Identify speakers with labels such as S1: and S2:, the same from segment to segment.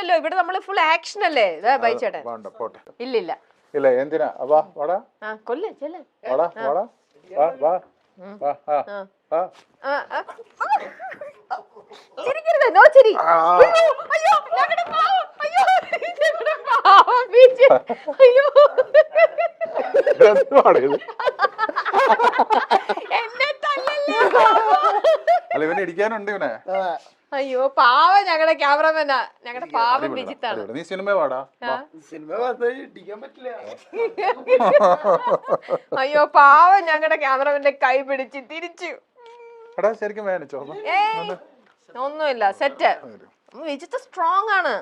S1: അല്ലല്ലോ, ഇവിടെ നമ്മള് ഫുൾ ആക്ഷൻ അല്ലേ ബൈച്ചേട്ടൻ. ഇല്ലില്ല
S2: ഇല്ല എന്തിനാ വാ വാടാ
S1: കൊല്ലേ ചെല്ലേ
S2: വാടാ വാടാ വാ വാ വാ ആ ആ
S1: ചിരിക്കരുത്, നോ ചിരി. അയ്യോ ഞങ്ങളുടെ പാവം, അയ്യോ ഞങ്ങളുടെ പാവം ബീച്ച്, അയ്യോ എന്നെ തല്ലല്ലേ.
S2: അല്ല ഇവനെ ഇടിക്കാനുണ്ട് ഇവനെ.
S1: അയ്യോ പാവം ഞങ്ങളുടെ ക്യാമറമാനാ, ഞങ്ങളുടെ പാവം ബിജിത്താണ്.
S2: നീ സിനിമ പാടാ.
S1: അയ്യോ പാവം ഞങ്ങളുടെ ക്യാമറമാന്റെ കൈ പിടിച്ച് തിരിച്ചു.
S2: എടാ ശരിക്കും വേണിച്ചോ?
S1: ഒന്നുമില്ല, സെറ്റ്. വിജിത്ത് സ്ട്രോങ് ആണ്,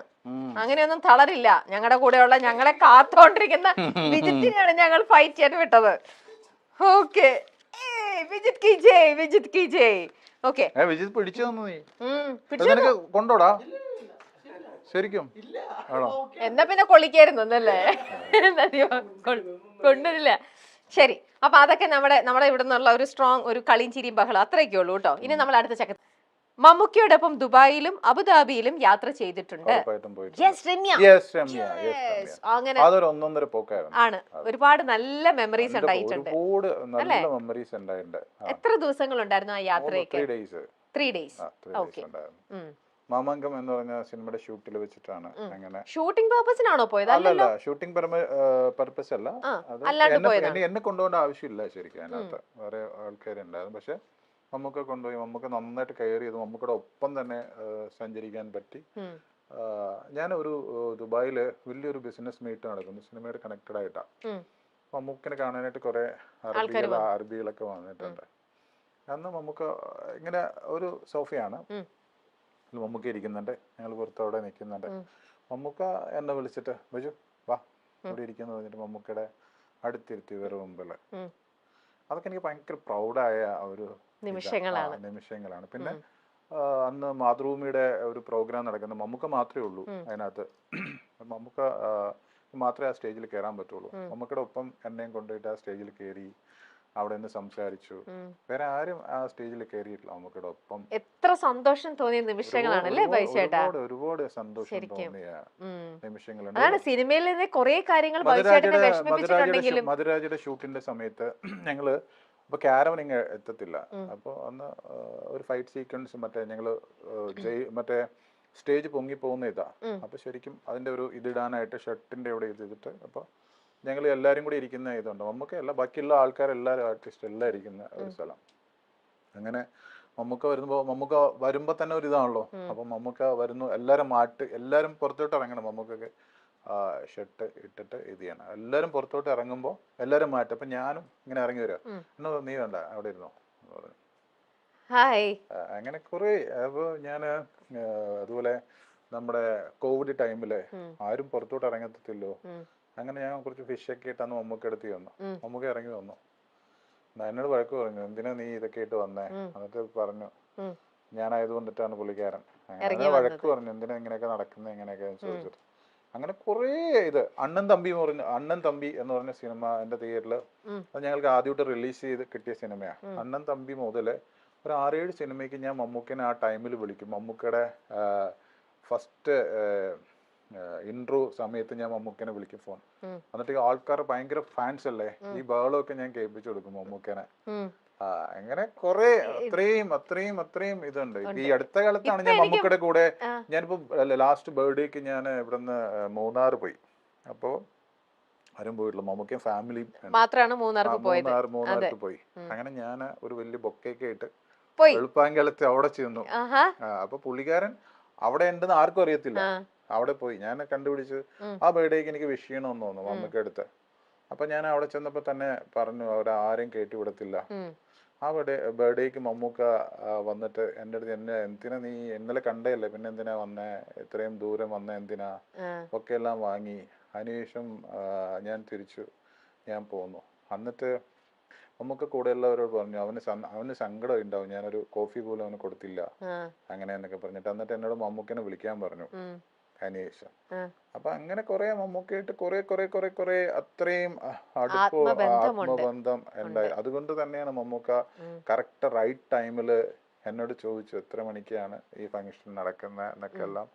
S1: അങ്ങനെയൊന്നും തളരില്ല. ഞങ്ങളുടെ കൂടെയുള്ള ഞങ്ങളെ കാത്തോണ്ടിരിക്കുന്ന വിജിത്തിനെയാണ് ഞങ്ങൾ ഫൈറ്റ് ചെയ്യാൻ വിട്ടത്. ഓക്കെ വിജിത് കി ജയ്, വിജിത് കി ജയ്. ഓക്കെ
S2: വിജിത് പിടിച്ചു തന്നു. നീ കൊണ്ടോടാ ശരിക്കും?
S1: എന്നാ പിന്നെ കൊള്ളിക്കായിരുന്നല്ലേ, കൊണ്ടുവരില്ല. ശരി, അപ്പൊ അതൊക്കെ നമ്മുടെ ഇവിടെ നിന്നുള്ള ഒരു സ്ട്രോങ് ഒരു കളിയും ചിരിയും ബഹളം അത്രയൊക്കെ ഉള്ളൂ കേട്ടോ. ഇനി നമ്മൾ അടുത്ത ചക്ക മമ്മൂക്കയോടൊപ്പം ദുബായിലും അബുദാബിയിലും യാത്ര ചെയ്തിട്ടുണ്ട്. അങ്ങനെ ആണ്, ഒരുപാട് നല്ല മെമ്മറീസ് ഉണ്ടായിട്ടുണ്ട്. എത്ര ദിവസങ്ങൾ ഉണ്ടായിരുന്നു ആ യാത്രയൊക്കെ? 3 days.
S2: മാമാങ്കം എന്ന് പറഞ്ഞ സിനിമയുടെ ഷൂട്ടിൽ വെച്ചിട്ടാണ്. അങ്ങനെ
S1: ഷൂട്ടിംഗ് പർപ്പസിനാണോ പോയത്?
S2: അല്ലല്ല, ഷൂട്ടിംഗ് പർപ്പസ് അല്ല. എന്നെ കൊണ്ടുപോകേണ്ട ആവശ്യമില്ല ശരിക്കും. അതിനകത്ത് വേറെ ആൾക്കാരുണ്ടായിരുന്നു. പക്ഷെ നമുക്ക് കൊണ്ടുപോയി, നമുക്ക് നന്നായിട്ട് കെയർ ചെയ്തു, നമുക്കിടെ ഒപ്പം തന്നെ സഞ്ചരിക്കാൻ പറ്റി. ഞാൻ ഒരു ദുബായില് വലിയൊരു ബിസിനസ് മീറ്റ് നടക്കുന്നു, സിനിമയുടെ കണക്റ്റഡ് ആയിട്ടാ. മമ്മൂക്കിനെ കാണാനായിട്ട് കുറെ അറബികളൊക്കെ വന്നിട്ടുണ്ട്. അന്ന് നമുക്ക് ഇങ്ങനെ ഒരു സോഫയാണ്, മമ്മൂക്ക ഇരിക്കുന്നുണ്ട്, ഞങ്ങൾ പുറത്തവിടെ നിൽക്കുന്നുണ്ട്. മമ്മൂക്ക എന്നെ വിളിച്ചിട്ട് ബിജു വാ ഇവിടെ ഇരിക്കുന്നു പറഞ്ഞിട്ട് മമ്മൂക്കയുടെ അടുത്തിരുത്തി ഇവരുടെ മുമ്പില്. അതൊക്കെ എനിക്ക് ഭയങ്കര പ്രൗഡായ ഒരു നിമിഷങ്ങളാണ്. പിന്നെ അന്ന് മാതൃഭൂമിയുടെ ഒരു പ്രോഗ്രാം നടക്കുന്നത്, മമ്മൂക്ക മാത്രമേ ഉള്ളൂ അതിനകത്ത്. മമ്മൂക്ക മാത്രമേ ആ സ്റ്റേജിൽ കയറാൻ പറ്റുള്ളൂ. മമ്മൂക്കയുടെ ഒപ്പം എന്നെയും കൊണ്ടുപോയിട്ട് ആ സ്റ്റേജിൽ കയറി, അവിടെ നിന്ന് സംസാരിച്ചു. വേറെ ആരും ആ സ്റ്റേജിൽ കയറിയിട്ടില്ല മമ്മൂക്കയുടെ ഒപ്പം.
S1: എത്ര സന്തോഷം തോന്നിയ നിമിഷങ്ങളാണല്ലേ ബൈച്ചേട്ടാ?
S2: ഒരുപാട് സന്തോഷം തോന്നിയ നിമിഷങ്ങളുണ്ട്.
S1: അതാണ് സിനിമയിൽ നിന്ന് കുറെ കാര്യങ്ങൾ
S2: മധുരാജയുടെ ഷൂട്ടിന്റെ സമയത്ത് ഞങ്ങള് അപ്പൊ ക്യാരവൻ ഇങ്ങ് എത്തത്തില്ല. അപ്പൊ അന്ന് ഒരു ഫൈറ്റ് സീക്വൻസ് ഞങ്ങള് മറ്റേ സ്റ്റേജ് പൊങ്ങി പോകുന്ന ഇതാ. അപ്പൊ ശരിക്കും അതിന്റെ ഒരു ഇതിടാനായിട്ട് ഷർട്ടിന്റെ ഇവിടെ ചെയ്തിട്ട്, അപ്പൊ ഞങ്ങൾ എല്ലാരും കൂടി ഇരിക്കുന്ന ഇതുണ്ട്. നമുക്ക് ബാക്കിയുള്ള ആൾക്കാരെല്ലാരും ആർട്ടിസ്റ്റ് എല്ലാം ഇരിക്കുന്ന ഒരു സ്ഥലം. അങ്ങനെ മമ്മൂക്ക വരുമ്പോ തന്നെ ഒരു ഇതാണല്ലോ. അപ്പൊ മമ്മൂക്ക വരുന്നു, എല്ലാരും പുറത്തോട്ട് ഇറങ്ങണം. മമ്മൂക്കൊക്കെ ഷർട്ട് ഇട്ടിട്ട് ഇത് ചെയ്യണം. എല്ലാരും പുറത്തോട്ട് ഇറങ്ങുമ്പോ എല്ലാരും മാറ്റും. അപ്പൊ ഞാനും ഇങ്ങനെ ഇറങ്ങി വരിക, എന്നോ നീ വേണ്ട അവിടെ ഇരുന്നോ എന്ന് പറഞ്ഞു. അങ്ങനെ കുറെ. അപ്പൊ ഞാന് അതുപോലെ നമ്മുടെ കോവിഡ് ടൈമില് ആരും പുറത്തോട്ട് ഇറങ്ങത്തില്ലോ. അങ്ങനെ ഞാൻ കുറച്ച് ഫിഷൊക്കെ ഇട്ടാന്ന് മമ്മൂക്ക എടുത്ത് വന്നു. മമ്മൂക്ക ഇറങ്ങി വന്നു, എന്നോട് വഴക്ക് പറഞ്ഞു, എന്തിനാ നീ ഇതൊക്കെ ഇട്ട് വന്നേ? എന്നിട്ട് പറഞ്ഞു ഞാനായതുകൊണ്ടിട്ടാണ് പുള്ളിക്കാരൻ. അങ്ങനെ വഴക്ക് പറഞ്ഞു, എന്തിനാ ഇങ്ങനെയൊക്കെ നടക്കുന്നത് എങ്ങനെയൊക്കെ ചോദിച്ചിട്ട്. അങ്ങനെ കുറേ ഇത്. അണ്ണൻ തമ്പി എന്ന് പറഞ്ഞ സിനിമ എന്റെ തിയേറ്ററിൽ അത് ഞങ്ങൾക്ക് ആദ്യമായിട്ട് റിലീസ് ചെയ്ത് കിട്ടിയ സിനിമയാണ്. അണ്ണൻ തമ്പി മുതല് ഒരു 6-7 സിനിമയ്ക്ക് ഞാൻ മമ്മൂക്കനെ ആ ടൈമിൽ വിളിക്കും. മമ്മൂക്കയുടെ ഫസ്റ്റ് ഇൻട്രോ സമയത്ത് ഞാൻ മമ്മൂക്കനെ വിളിക്കും ഫോൺ. എന്നിട്ട് ആൾക്കാർ ഭയങ്കര ഫാൻസ് അല്ലേ, ഈ ബഹളമൊക്കെ ഞാൻ കേൾപ്പിച്ചു കൊടുക്കും മമ്മൂക്കനെ. അങ്ങനെ കുറെ അത്രയും ഇതുണ്ട്. ഈ അടുത്ത കാലത്താണ് ഞാൻ മമ്മൂക്കയുടെ കൂടെ, ഞാനിപ്പോ ലാസ്റ്റ് ബർത്ത്ഡേക്ക് ഞാൻ ഇവിടുന്ന് മൂന്നാർ പോയി. അപ്പോ ആരും പോയിട്ടുള്ളൂ, മമ്മൂക്കയും ഫാമിലിയും മൂന്നാർക്ക് പോയി. അങ്ങനെ ഞാൻ ഒരു വലിയ ബൊക്കെയൊക്കെ ആയിട്ട് വെളുപ്പാങ്കാലത്ത് അവിടെ ചെന്നു. അപ്പൊ പുള്ളിക്കാരൻ അവിടെ ഉണ്ടെന്ന് ആർക്കും അറിയത്തില്ല. അവിടെ പോയി ഞാൻ കണ്ടുപിടിച്ച് ആ ബർത്ത്ഡേക്ക് എനിക്ക് വിഷ് ചെയ്യണമെന്ന് തോന്നുന്നു മമ്മൂക്ക അടുത്ത്. അപ്പൊ ഞാൻ അവിടെ ചെന്നപ്പോ തന്നെ പറഞ്ഞു അവരാരെയും കയറ്റി വിടത്തില്ല. ആ ബർത്ത്ഡേക്ക് മമ്മൂക്ക വന്നിട്ട് എൻ്റെ അടുത്ത് എന്തിനാ നീ ഇന്നലെ കണ്ടേയല്ലേ, പിന്നെ എന്തിനാ വന്നേ, ഇത്രയും ദൂരം വന്നേ എന്തിനാ, ഒക്കെ എല്ലാം വാങ്ങി. അതിനുശേഷം ഞാൻ പോന്നു. എന്നിട്ട് മമ്മൂക്ക കൂടെയുള്ളവരോട് പറഞ്ഞു അവന് സങ്കടം ഉണ്ടാവും, ഞാനൊരു കോഫി പോലും അവന് കൊടുത്തില്ല അങ്ങനെ എന്നൊക്കെ പറഞ്ഞിട്ട്. എന്നിട്ട് എന്നോട് മമ്മൂക്കനെ വിളിക്കാൻ പറഞ്ഞു അതിനുശേഷം. അപ്പൊ അങ്ങനെ കുറെ മമ്മൂക്കയായിട്ട് കുറെ അത്രയും ആത്മബന്ധം ഉണ്ടായി. അതുകൊണ്ട് തന്നെയാണ് മമ്മൂക്ക കറക്റ്റ് റൈറ്റ് ടൈമില് എന്നോട് ചോദിച്ചു എത്ര മണിക്കാണ് ഈ ഫംഗ്ഷൻ നടക്കുന്നത് എന്നൊക്കെ എല്ലാം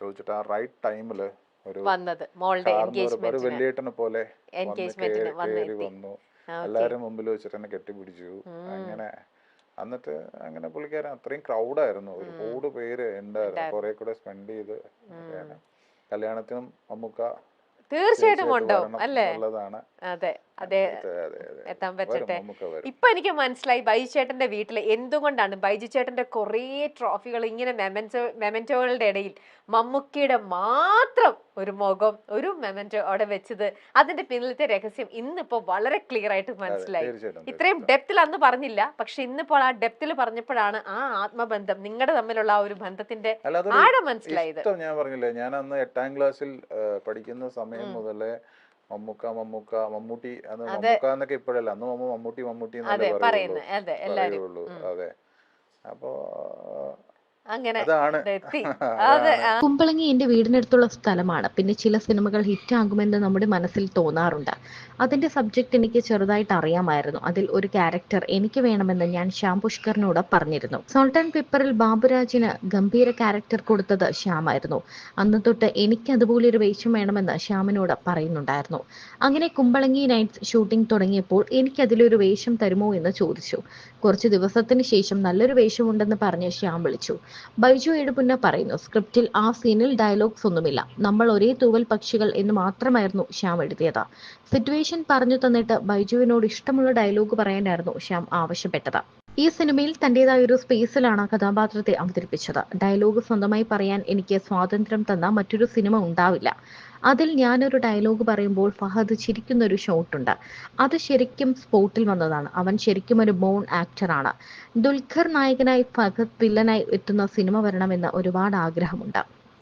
S2: ചോദിച്ചിട്ട് ആ റൈറ്റ് ടൈമില് ഒരു
S1: വന്നത് മോളുടെ
S2: ഒരു
S1: എൻഗേജ്മെന്റിന്
S2: വലിയേട്ടനെ പോലെ
S1: എൻഗേജ്മെന്റിന്
S2: കേറി വന്നു, എല്ലാരും മുമ്പിൽ വെച്ചിട്ട് എന്നെ കെട്ടിപ്പിടിച്ചു. അങ്ങനെ എന്നിട്ട് അങ്ങനെ പുള്ളിക്കാരൻ അത്രയും ക്രൗഡായിരുന്നു, ഒരുപാട് പേര് ഉണ്ടായിരുന്നു, കുറെ കൂടെ സ്പെൻഡ് ചെയ്ത്. കല്യാണത്തിനും മമ്മൂക്ക
S1: തീർച്ചയായിട്ടും കൊണ്ടുപോകും അല്ലേ?
S2: നല്ലതാണ്.
S1: അതെ അതെ, എത്താൻ പറ്റട്ടെ. ഇപ്പൊ എനിക്ക് മനസ്സിലായി ബൈജു ചേട്ടന്റെ വീട്ടിൽ എന്തുകൊണ്ടാണ് ബൈജു ചേട്ടന്റെ കുറേ ട്രോഫികൾ ഇങ്ങനെ മെമന്റോകളുടെ ഇടയിൽ മമ്മൂക്കിയുടെ മാത്രം ഒരു മുഖം, ഒരു മെമന്റോ അവിടെ വെച്ചത്. അതിന്റെ പിന്നിലത്തെ രഹസ്യം ഇന്നിപ്പോ വളരെ ക്ലിയർ ആയിട്ട് മനസ്സിലായി. ഇത്രയും ഡെപ്തിൽ അന്ന് പറഞ്ഞില്ല, പക്ഷെ ഇന്നിപ്പോൾ ആ ഡെപ്തിൽ പറഞ്ഞപ്പോഴാണ് ആ ആത്മബന്ധം, നിങ്ങളുടെ തമ്മിലുള്ള ആ ഒരു ബന്ധത്തിന്റെ ആഴം മനസ്സിലായത്.
S2: ഞാൻ പറഞ്ഞില്ലേ, ഞാൻ അന്ന് 8ാം ക്ലാസ്സിൽ പഠിക്കുന്ന സമയം മുതലേ മമ്മൂട്ടി എന്നൊക്കെ ഇപ്പോഴല്ല, അന്ന് മമ്മൂട്ടി എന്നല്ലേ പറയുള്ളൂ. അതെ, അപ്പോ
S1: അങ്ങനെ
S3: കുമ്പളങ്ങി എന്റെ വീടിനടുത്തുള്ള സ്ഥലമാണ്. പിന്നെ ചില സിനിമകൾ ഹിറ്റാകുമെന്ന് നമ്മുടെ മനസ്സിൽ തോന്നാറുണ്ട്. അതിന്റെ സബ്ജക്ട് എനിക്ക് ചെറുതായിട്ട് അറിയാമായിരുന്നു. അതിൽ ഒരു ക്യാരക്ടർ എനിക്ക് വേണമെന്ന് ഞാൻ ശ്യാം പുഷ്കറിനോട് പറഞ്ഞിരുന്നു. സോൾട്ട് ആൻഡ് പെപ്പറിൽ ബാബുരാജിന് ഗംഭീര ക്യാരക്ടർ കൊടുത്തത് ശ്യാമായിരുന്നു. അന്ന് തൊട്ട് എനിക്ക് അതുപോലെ ഒരു വേഷം വേണമെന്ന് ശ്യാമിനോട് പറയുന്നുണ്ടായിരുന്നു. അങ്ങനെ കുമ്പളങ്ങി നൈറ്റ്സ് ഷൂട്ടിംഗ് തുടങ്ങിയപ്പോൾ എനിക്ക് അതിലൊരു വേഷം തരുമോ എന്ന് ചോദിച്ചു. കുറച്ച് ദിവസത്തിന് ശേഷം നല്ലൊരു വേഷമുണ്ടെന്ന് പറഞ്ഞ് ശ്യാം വിളിച്ചു. ബൈജു എഴുപുന്ന പറയുന്നു, സ്ക്രിപ്റ്റിൽ ആ സീനിൽ ഡയലോഗ്സ് ഒന്നുമില്ല, നമ്മൾ ഒരേ തൂവൽ പക്ഷികൾ എന്ന് മാത്രമായിരുന്നു ശ്യാം എഴുതിയത്. സിറ്റുവേഷൻ പറഞ്ഞു തന്നിട്ട് ബൈജുവിനോട് ഇഷ്ടമുള്ള ഡയലോഗ് പറയാനായിരുന്നു ശ്യാം ആവശ്യപ്പെട്ടത്. ഈ സിനിമയിൽ തന്റേതായ ഒരു സ്പേസിലാണ് കഥാപാത്രത്തെ അവതരിപ്പിച്ചത്. ഡയലോഗ് സ്വന്തമായി പറയാൻ എനിക്ക് സ്വാതന്ത്ര്യം തന്ന മറ്റൊരു സിനിമ ഉണ്ടാവില്ല. അതിൽ ഞാനൊരു ഡയലോഗ് പറയുമ്പോൾ ഫഹദ് ചിരിക്കുന്നൊരു ഷോട്ടുണ്ട്. അത് ശരിക്കും സ്പോട്ടിൽ വന്നതാണ്. അവൻ ശരിക്കും ഒരു ബോൺ ആക്ടറാണ്. ദുൽഖർ നായകനായി ഫഹദ് വില്ലനായി എത്തുന്ന സിനിമ വരണമെന്ന് ഒരുപാട് ആഗ്രഹമുണ്ട്.